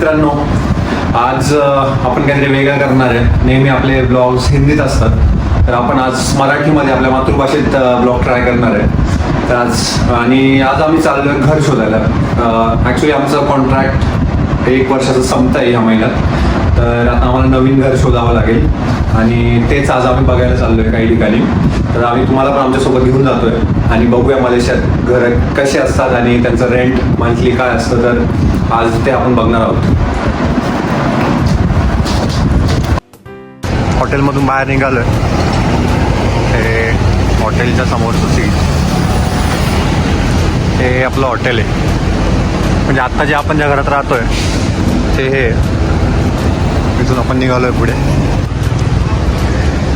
मित्रांनो, आज आपण काहीतरी वेगळं करणार आहे. नेहमी आपले ब्लॉग्स हिंदीत असतात, तर आपण आज मराठीमध्ये आपल्या मातृभाषेत ब्लॉग ट्राय करणार आहे. तर आज आम्ही चाललो आहे घर शोधायला. ॲक्च्युली आमचं कॉन्ट्रॅक्ट 1 वर्षाचं संपतं आहे ह्या महिन्यात, तर आता आम्हाला नवीन घर शोधावं लागेल आणि तेच आज आम्ही बघायला चाललो आहे काही ठिकाणी. तर आम्ही तुम्हाला पण आमच्यासोबत घेऊन जातो आहे आणि बघूया मलेशियात घरं कसे असतात आणि त्यांचं रेंट मंथली काय असतं. तर आज ते आपण बघणार आहोत. हॉटेलमधून बाहेर निघालो आहे. हे हॉटेलच्या समोरचं सीट, हे आपलं हॉटेल आहे. म्हणजे आत्ता जे आपण ज्या घरात राहतोय ते हे, इथून आपण निघालो आहे पुढे.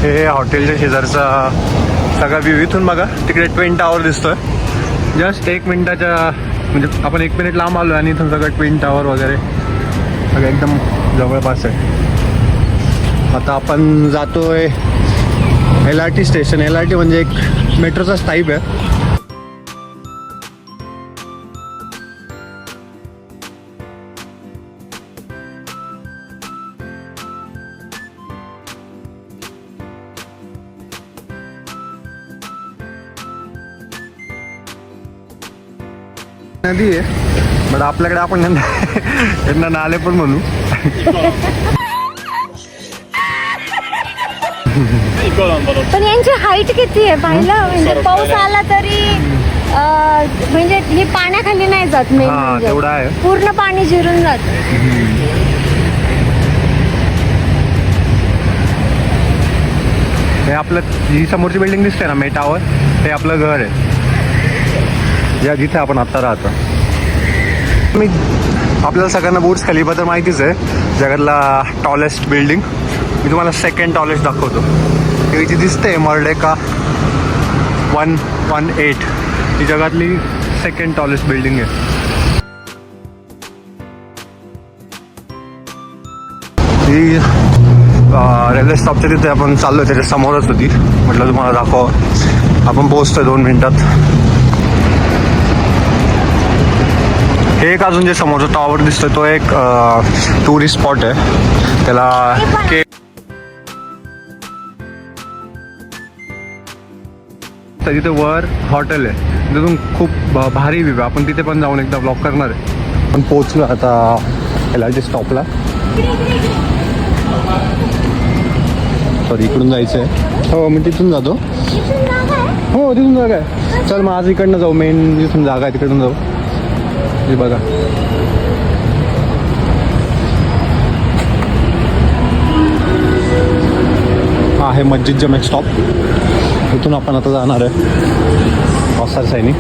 हे हॉटेलच्या शेजारचा सगळा व्ह्यू. इथून बघा तिकडे ट्विन टावर दिसतोय. जस्ट 1 मिनिटाच्या, म्हणजे आपण 1 मिनिट लांब आलो आणि इथून सगळं ट्विन टावर वगैरे सगळं एकदम जवळपास आहे. आता आपण जातोय LRT स्टेशन. LRT म्हणजे एक मेट्रोचाच टाईप आहे. नदी आहे, बट आपल्याकडे आपण त्यांना नाले पण म्हणू. पण यांची हाईट किती आहे पाहिलं, म्हणजे पाऊस आला तरी म्हणजे हे पाण्याखाली नाही जात. मेन म्हणजे तेवढा आहे, पूर्ण पाणी जिरून जात. हे आपलं जी समोरची बिल्डिंग दिसते ना, मे टावर, हे आपलं घर आहे या जिथे आपण आत्ता राहतो. मी आपल्याला सगळ्यांना बुर्ज खलिफा तर माहितीच आहे, जगातला टॉलेस्ट बिल्डिंग. मी तुम्हाला सेकंड टॉलेस्ट दाखवतो. ही जी दिसते मर्डेका 118, ही जगातली सेकंड टॉलेस्ट बिल्डिंग आहे. ही रेल्वे स्टॉपच्या तिथे आपण चाललो, त्याच्या समोरच होती. म्हटलं तुम्हाला दाखव. आपण पोहोचतोय 2 मिनिटात. हे एक अजून जे समोरचा टॉवर दिसतोय तो एक टुरिस्ट स्पॉट आहे. त्याला तिथे वर हॉटेल आहे, तिथून खूप भारी व्ह्यू. आपण तिथे पण जाऊन एकदा ब्लॉग करणार आहे. आपण पोहोचलो आता LRT स्टॉपला. सॉरी, इकडून जायचं आहे. हो, मी तिथून जातो. हो, तिथून जागा आहे. चल मग आज इकडनं जाऊ. मेन जिथून जागा आहे तिकडून जाऊ. हे बघा, हा आहे मस्जिद जमेक स्टॉप. इथून आपण आता जाणार आहे पासार साईनी.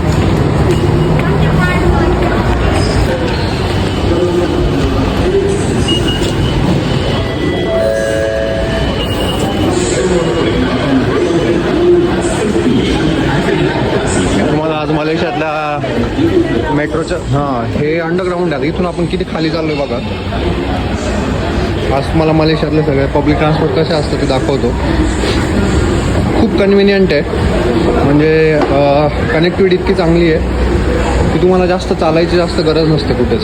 तुम्हाला आज मलेशियातल्या मेट्रोचं हे अंडरग्राऊंड आहे. इथून आपण किती खाली चाललोय बघा. आज तुम्हाला मलेशियातले सगळे पब्लिक ट्रान्सपोर्ट कसे असतं ते दाखवतो. खूप कन्व्हिनियंट आहे, म्हणजे कनेक्टिव्हिटी इतकी चांगली आहे की तुम्हाला जास्त चालायची जास्त गरज नसते कुठेच.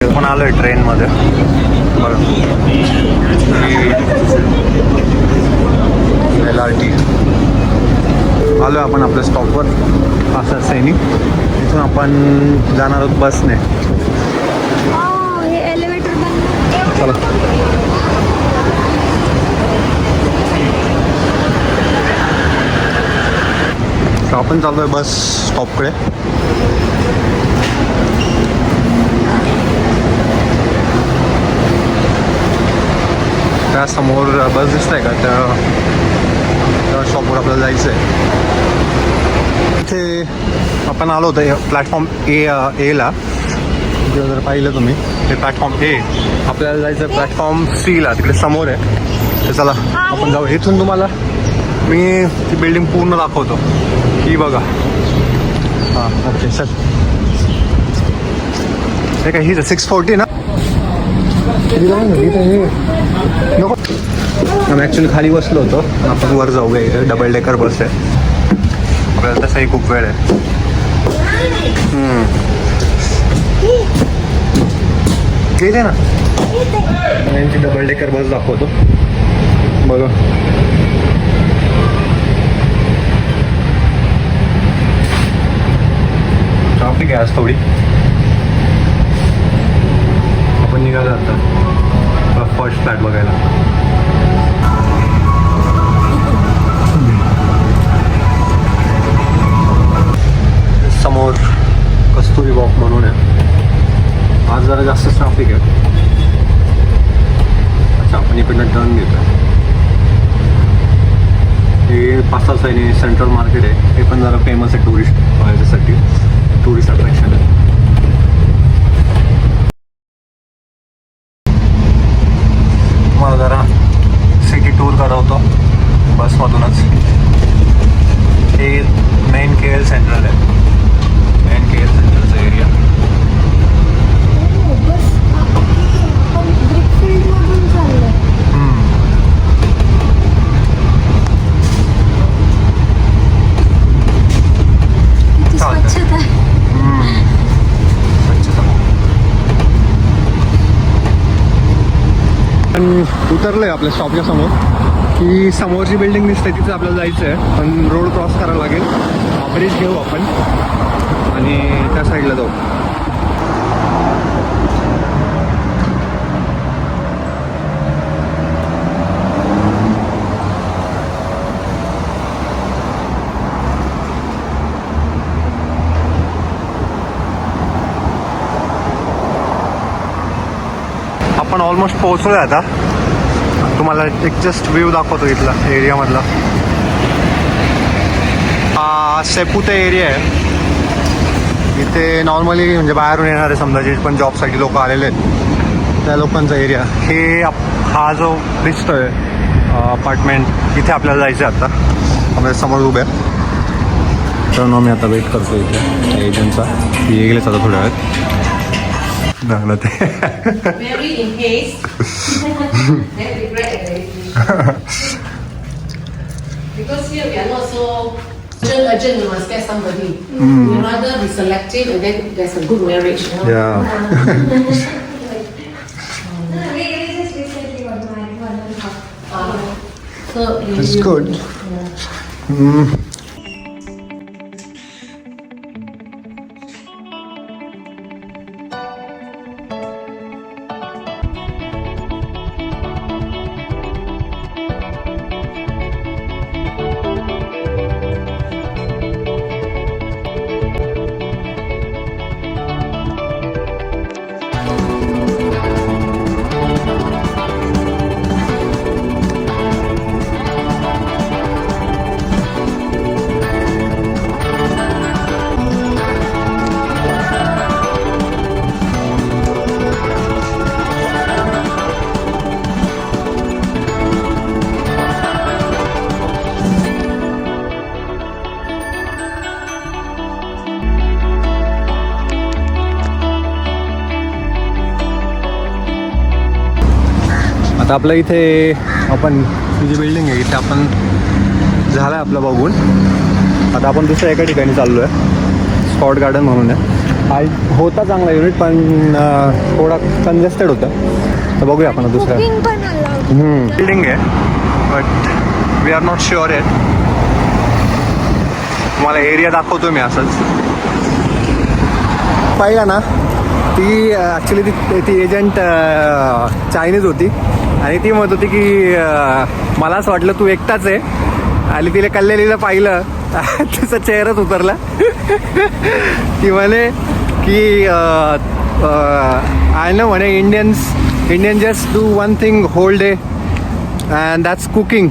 आपण आलोय ट्रेनमध्ये. बघा, LRT आलोय आपण आपल्या स्टॉपवर पासार सैनी. इथून आपण जाणार आहोत बसने. चला, आपण चाललोय बस स्टॉपकडे. त्या समोर बस दिसतंय का, त्या शॉपवर आपल्याला जायचं आहे. इथे आपण आलो होतो प्लॅटफॉर्म एला. जर पाहिलं तुम्ही ते प्लॅटफॉर्म A. आपल्याला जायचं प्लॅटफॉर्म Cला, तिकडे समोर आहे. तर चला आपण जाऊ. इथून तुम्हाला मी ती बिल्डिंग पूर्ण दाखवतो. ही बघा. हां, ओके सर. हे काय ही 640 ना नको. आम्ही ॲक्च्युली खाली बसलो होतो, आपण वर जाऊया. इथे डबल डेकर बस आहे, आपल्याला तसंही खूप वेळ आहे. गेले ना, यांची डबल डेकर बस दाखवतो बघा. ट्रॅफिक आहे आज थोडी. आपण निघालो आता फर्स्ट फ्लॅट बघायला. समोर कस्तुरी वॉक म्हणून आहे. आज जरा जास्त ट्रॅफिक आहे. अच्छा, आपण इकडनं टर्न घेतो. हे 5-6 साईने सेंट्रल मार्केट आहे. हे पण जरा फेमस आहे टुरिस्ट ह्याच्यासाठी, टुरिस्ट अट्रॅक्शन आहे. मला जरा सिटी टूर करवतो बसमधूनच. हे मेन KL सेंट्रल आहे, मेन KL सेंट्रलचा एरिया. उतरलोय आपल्या शॉपच्या समोर. ही समोरची बिल्डिंग दिसते, तिथे आपल्याला जायचं आहे, पण रोड क्रॉस करावा लागेल. ब्रिज घेऊ आपण आणि त्या साईडला जाऊ. आपण ऑलमोस्ट पोहोचलोय आता. तुम्हाला एक जस्ट व्ह्यू दाखवतो इथला एरियामधला. हा सेपुते एरिया आहे. इथे नॉर्मली म्हणजे बाहेरून येणारे समजा जे पण जॉबसाठी लोक आलेले आहेत त्या लोकांचा एरिया. हे हा जो दिसतोय अपार्टमेंट, इथे आपल्याला जायचं आहे. आता आम्ही समोर उभे तर मी आता वेट करतो इथे एजंटचा. येईलच आता थोड्या वेळात. लागलं ते Very in haste. Then regret already. Because here we are not so urgent, you must get somebody. We rather be selective and then there's a good marriage, you know. Yeah. So It's good. आता आपलं इथे आपण ही जी building आहे इथे आपण झालं आहे आपलं बघून. आता आपण दुसऱ्या एका ठिकाणी चाललो आहे, स्कॉट गार्डन म्हणून आहे. हा होता चांगला युनिट पण थोडा कंजेस्टेड होता. तर बघूया आपण दुसऱ्या बिल्डिंग आहे, but we are not sure yet. तुम्हाला एरिया दाखवतो मी असंच. पाहिला ना ती ॲक्च्युली ती एजंट चायनीज होती आणि ती म्हणत होती की मला असं वाटलं तू एकटाच आहे. आणि तिला कल्याणीला पाहिलं तिचा चेहराच उतरला. ती म्हणे की आय नो म्हणे Indian just do one thing whole day and that's cooking.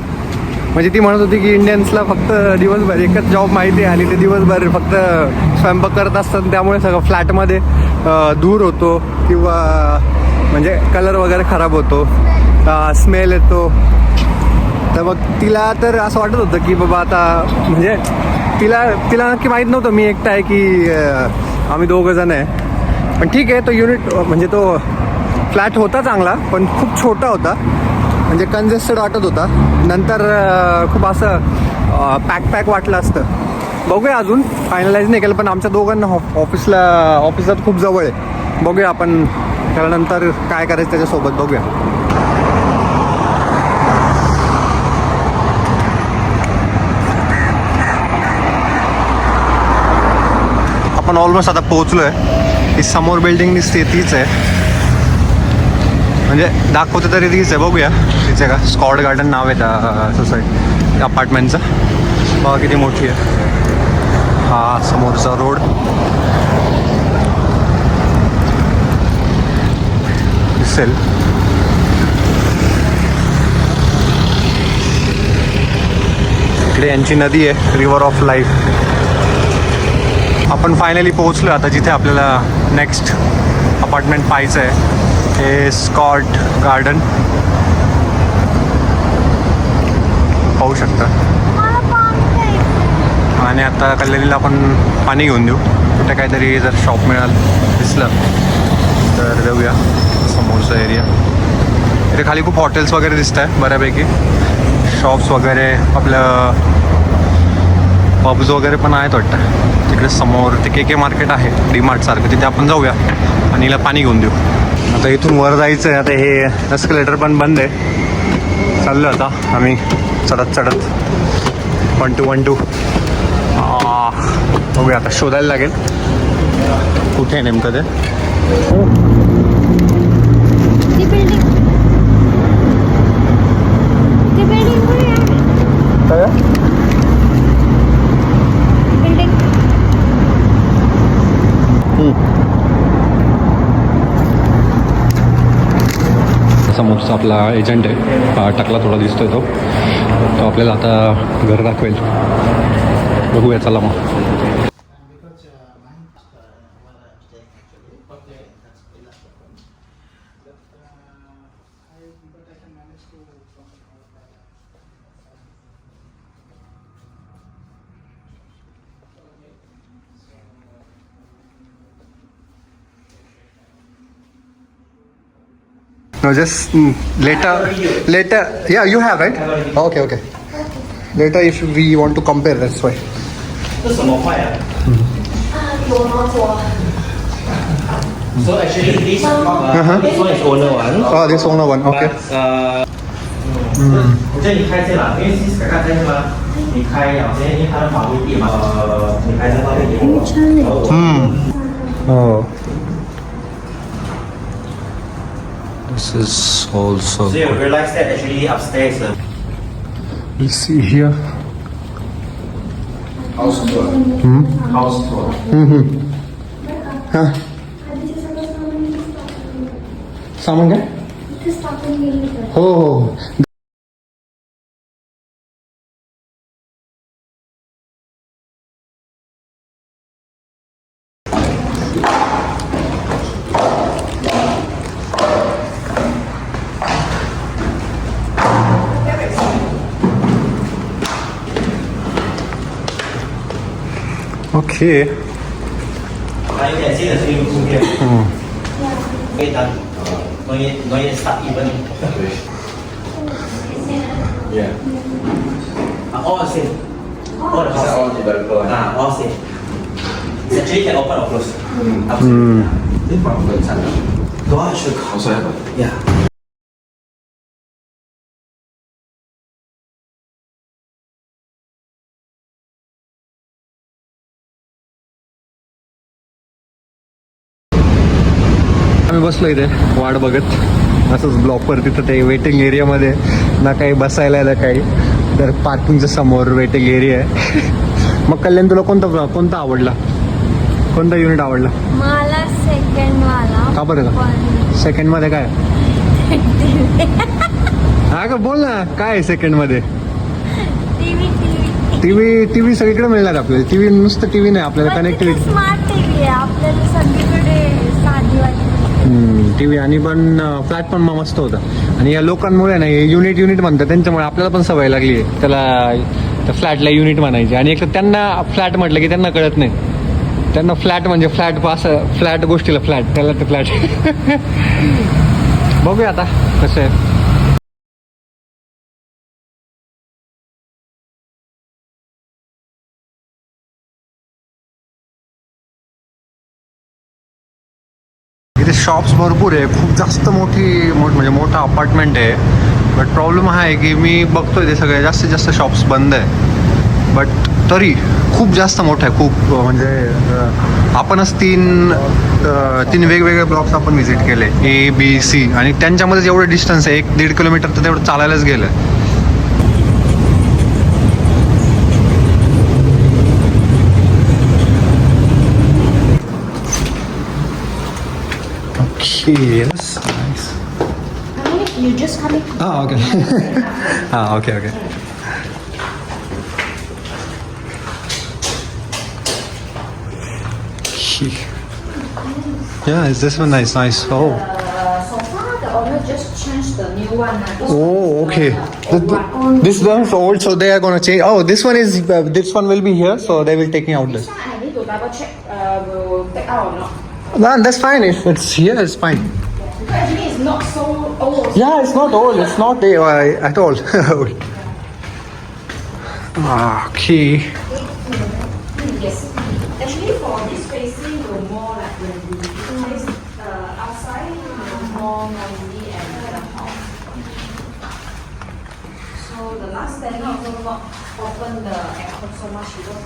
म्हणजे ती म्हणत होती की इंडियन्सला फक्त दिवसभर एकच जॉब माहिती आहे आणि ते दिवसभर फक्त स्वयंपाक करत असतात. त्यामुळे सगळं फ्लॅटमध्ये धूर होतो किंवा म्हणजे कलर वगैरे खराब होतो, स्मेल येतो. तर मग तिला तर असं वाटत होतं की बाबा आता म्हणजे तिला नक्की माहीत नव्हतं मी एकटा आहे की आम्ही 2 जण आहे. पण ठीक आहे, तो युनिट म्हणजे तो फ्लॅट होता चांगला, पण खूप छोटा होता, म्हणजे कंजेस्टेड वाटत होता. नंतर खूप असं पॅक वाटलं असतं. बघूया, अजून फायनलाइज नाही केलं, पण आमच्या दोघांना ऑफिसला खूप जवळ आहे. बघूया आपण त्यानंतर काय करायचं त्याच्यासोबत, बघूया. आपण ऑलमोस्ट आता पोहोचलो आहे. ही समोर बिल्डिंग दिसते तीच आहे, म्हणजे दाखवते तरी तीच आहे. बघूया तिचे का स्कॉट गार्डन नाव आहे त्या सोसायटी अपार्टमेंटचं. बघा किती मोठी आहे. हा समोरचा रोड दिसेल. इकडे यांची नदी आहे, रिव्हर ऑफ लाईफ. आपण फायनली पोहोचलो आता जिथे आपल्याला नेक्स्ट अपार्टमेंट पाहायचं आहे. हे स्कॉट गार्डन पाहू शकता. आणि आता कल्याणीला आपण पाणी घेऊन देऊ. कुठे काहीतरी जर शॉप दिसलं तर देऊया. समोरचा एरिया इथे खाली खूप हॉटेल्स वगैरे दिसत आहे बऱ्यापैकी, शॉप्स वगैरे, आपलं पब्स वगैरे पण आहेत वाटतं. तिकडे समोर ते के मार्केट आहे डीमार्ट सारखं, तिथे आपण जाऊया आणि हिला पाणी घेऊन देऊ. आता इथून वर जायचं आहे. आता हे एस्केलेटर पण बंद आहे. चाललो आता आम्ही चढत 1 2 बघूया. आता शोधायला लागेल कुठे आहे नेमकं ते. समोरचा आपला एजंट आहे, टकला थोडा दिसतोय तो आपल्याला आता घर दाखवेल. बघूया, चला मग. No, just later. Yeah, you have, right? Okay. Later, if we want to compare, that's why. 这什么坏啊？So actually this this one is owner one. Oh, this owner one. Okay. But 我建议你开这啦，因为是改开是吗？你开了，因为它的防御地嘛，你开这方面给我。Oh. This is also. So you realize that actually upstairs. Let's see here. House tour. House tour. Huh? सामान काय? हो. Okay. Now you can see the swimming pool here. Okay, done. No need start even. Yeah. All same. All the house. All developer. All same. It's actually can open or close. Up to you. 呢部分產品都係需要考慮一個。 Yeah. आम्ही बसलो इथे वाट बघत असंच ब्लॉकवर. तिथं ते waiting एरियामध्ये ना काही बसायला ना काही, तर पार्किंगच्या समोर वेटिंग एरिया आहे. मग कल्याण तुला कोणता आवडला? कोणता युनिट आवडला? मला सेकंड वाला. का बरं का? सेकंड मध्ये काय? हा का, बोल ना काय आहे सेकंड मध्ये? टीव्ही सगळीकडे मिळणार आपल्याला. टीव्ही नुसतं टीव्ही नाही, आपल्याला कनेक्टिव्हिटी. स्मार्ट टीव्ही आहे आपल्याला सगळीकडे साधी वाटते. टीव्ही आणि पण फ्लॅट पण मस्त होता. आणि या लोकांमुळे ना युनिट म्हणतात, त्यांच्यामुळे आपल्याला पण सवय लागली आहे त्याला, त्या फ्लॅटला युनिट म्हणायची. आणि एक तर त्यांना फ्लॅट म्हटलं की त्यांना कळत नाही. त्यांना फ्लॅट म्हणजे फ्लॅट असं फ्लॅट गोष्टीला फ्लॅट त्याला ते फ्लॅट बघूया आता कसं आहे. इथे शॉप्स भरपूर आहे, खूप जास्त म्हणजे मोठा अपार्टमेंट आहे. बट प्रॉब्लेम हा आहे की मी बघतोय ते सगळे जास्तीत जास्त शॉप्स बंद आहे. बट तरी खूप जास्त मोठं आहे, खूप म्हणजे आपणच तीन वेगवेगळे ब्लॉक्स आपण व्हिजिट केले, A, B, C, आणि त्यांच्यामध्ये जेवढं डिस्टन्स आहे 1-1.5 किलोमीटर तर तेवढं चालायलाच गेलं. Yes, nice. You just come. Okay. Okay. Yeah, is this one nice? Oh. So far, the owner just changed the new one. Oh, okay. This one's old, so they are gonna change. Oh, this one will be here, so they will take me out this. I need to double check. Will take out or not? No, that's fine. If it's here, it's fine. Actually, it's not so old. Yeah, it's not old. It's not at all. Okay. Yes. Actually, for this facing, we're more like when we place outside, we're more noisy and the house. So the last tenant also not open the aircon so much because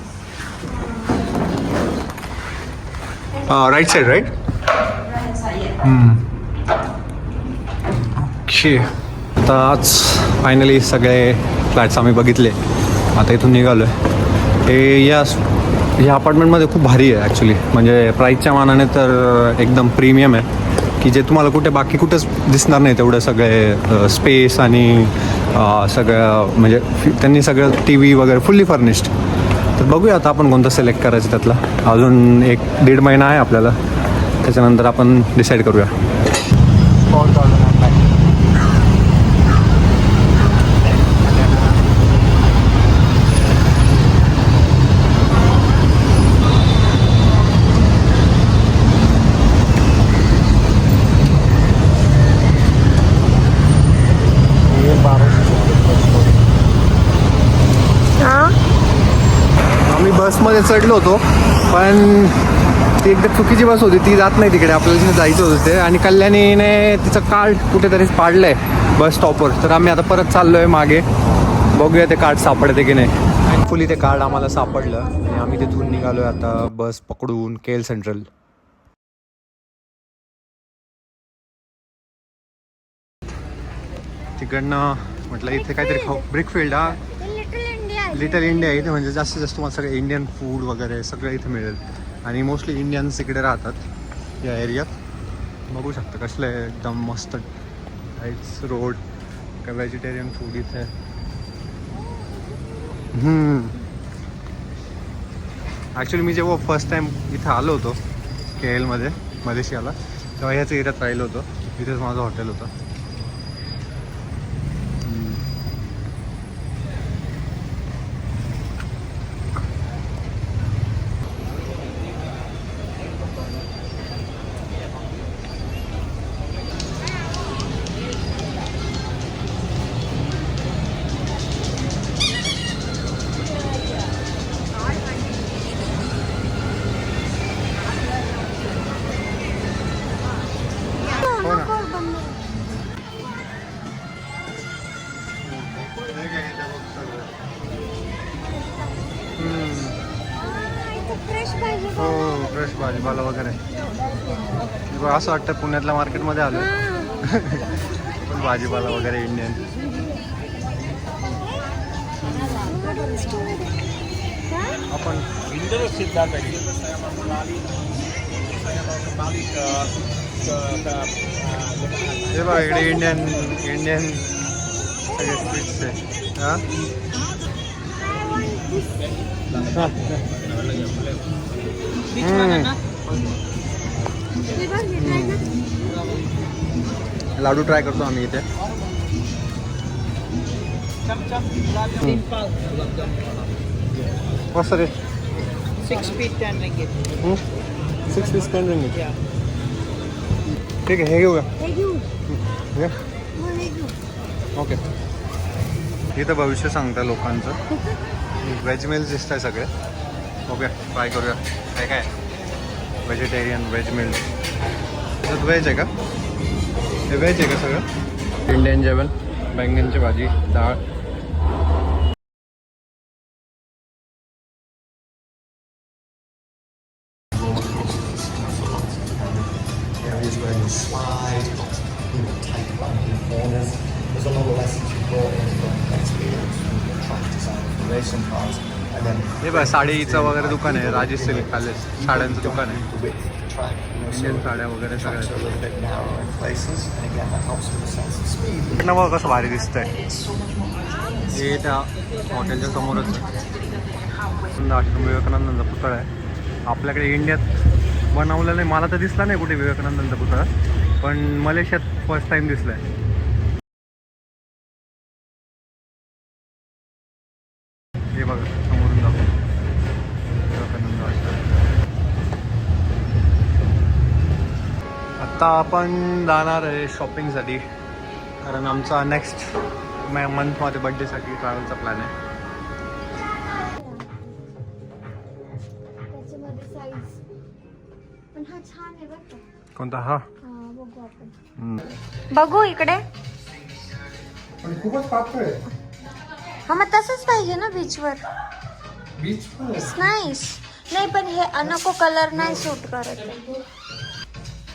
Right side, right? right inside, yeah. Okay. आता आज finally सगळे flats आम्ही बघितले. आता इथून निघालो आहे. हे या अपार्टमेंटमध्ये खूप भारी आहे ॲक्च्युली, म्हणजे प्राईसच्या मानाने तर एकदम प्रीमियम आहे की जे तुम्हाला बाकी कुठंच दिसणार नाही. तेवढं सगळे स्पेस आणि सगळं म्हणजे त्यांनी सगळं TV वगैरे फुल्ली फर्निश्ड. तर बघूया आता आपण कोणतं सिलेक्ट करायचं त्यातला. अजून 1-1.5 महिना आहे आपल्याला, त्याच्यानंतर आपण डिसाईड करूया. आम्ही बसमध्ये चढलो होतो, पण ती एकदा चुकीची बस होती, ती जात नाही तिकडे. आपल्याला तिथे जायचं होतं ते, आणि कल्याणीने तिचं कार्ड कुठेतरी पाडलं आहे बस स्टॉपवर. तर आम्ही आता परत चाललो आहे मागे, बघूया ते कार्ड सापडते की नाही. ॲक्च्युली ते कार्ड आम्हाला सापडलं आणि आम्ही तिथून निघालो आहे आता बस पकडून KL सेंट्रल. तिकडनं म्हटलं इथे काहीतरी खाऊ. ब्रिकफील्ड, हा लिटल इंडिया इथे म्हणजे जास्तीत जास्त तुम्हाला सगळं इंडियन फूड वगैरे सगळं इथे मिळेल. आणि मोस्टली इंडियन्स इकडे राहतात या एरियात. बघू शकता कसलं आहे, एकदम मस्त हाईट्स रोड. काय व्हेजिटेरियन फूड इथे. ॲक्च्युली मी जेव्हा फर्स्ट टाईम इथं आलो होतो KLमध्ये मलेशियाला, तेव्हा ह्याच एरियात राहिलो होतो. इथेच माझं हॉटेल होतं. हो, फ्रेश भाजीपाला वगैरे. असं वाटतं पुण्यातल्या मार्केटमध्ये आलो पण भाजीपाला वगैरे इंडियन. आपण हे बघा इकडे इंडियन सगळे स्वीट्स आहे. हां लाडू ट्राय करतो आम्ही इथे. कसं रे? 6 feet 10 ringgit. 6 piece 10 ringgit. Yeah. ठीक आहे, हे घेऊया. हे घेऊ घे. मग हे घेऊ. ओके. इथं भविष्य सांगतं लोकांचं. व्हेज मील्स दिसत आहे सगळे. ओके, ट्राय करूया. काय काय व्हेजिटेरियन व्हेज मील्स. त्याच्यात व्हेज आहे का? हे व्हेज आहे का सगळं? इंडियन जेवण, बैंगनची भाजी, डाळ. areas where you slide, take bumpy corners. There's a lot of lessons you brought in from experience from the track design for racing cars. And then हे बघ, साडीचं वगैरे दुकान आहे. राजेश सिल्क पॅलेस साड्यांचं दुकान आहे. the width of the track, you know, so Indian साड्या वगैरे tracks are a सगळ्या. little bit narrower in places, and again that helps with the sense of speed. नवं कसं भारी दिसतंय. हे त्या हॉटेलच्या समोरच आश्रम विवेकानंदांचा पुतळा आहे. आपल्याकडे इंडियात बनवलं नाही, मला तर दिसला नाही कुठे विवेकानंदांचा पुतळा, पण मलेशियात फर्स्ट टाइम दिसलाय. हे बघा समोरून जातो विवेकानंद आश्रम. आत्ता आपण जाणार आहे शॉपिंगसाठी, कारण आमचा नेक्स्ट मंथमध्ये बड्डेसाठी ट्रॅव्हलचा प्लॅन आहे. त्याच्यामध्ये साईज पण हा छान आहे बरं का. कोणता? हा बघू आपण. बघू इकडे. पण खूपच पातळ आहे. हा मग तसंच पाहिजे ना बीचवर. Beach nice. नाही पण हे अनको कलर नाही सूट करत.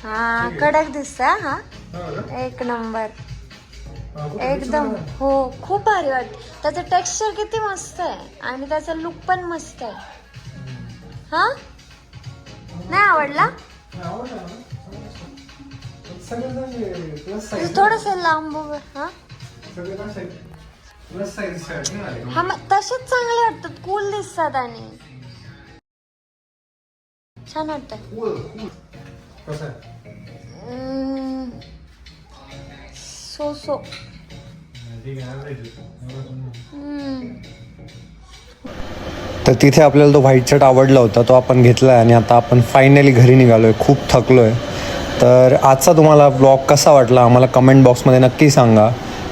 हा कडक दिसता. हा एक नंबर एकदम. हो खूप भारी वाटत. त्याचं टेक्स्चर किती मस्त आहे आणि त्याचा लुक पण मस्त आहे. हा नाही आवडला? थोडस लांब उभं. हा हा मग तसेच चांगले वाटतात, कूल दिसतात आणि छान वाटत. सो तर तिथे आपल्याला तो व्हाईट शर्ट आवडला होता, तो आपण घेतला आहे आणि आता आपण फायनली घरी निघालो आहे. खूप थकलो आहे. तर आजचा तुम्हाला ब्लॉग कसा वाटला आम्हाला कमेंट बॉक्समध्ये नक्की सांगा.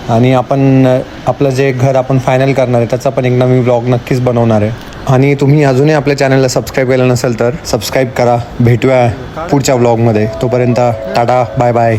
आणि आपण आपलं जे घर आपण फायनल करणार आहे त्याचा पण एक नवीन ब्लॉग नक्कीच बनवणार आहे. आणि तुम्ही अजूनही आपल्या चॅनलला सबस्क्राईब केलं नसेल तर सबस्क्राईब करा. भेटूया पुढच्या ब्लॉगमध्ये. तोपर्यंत टाटा, बाय बाय.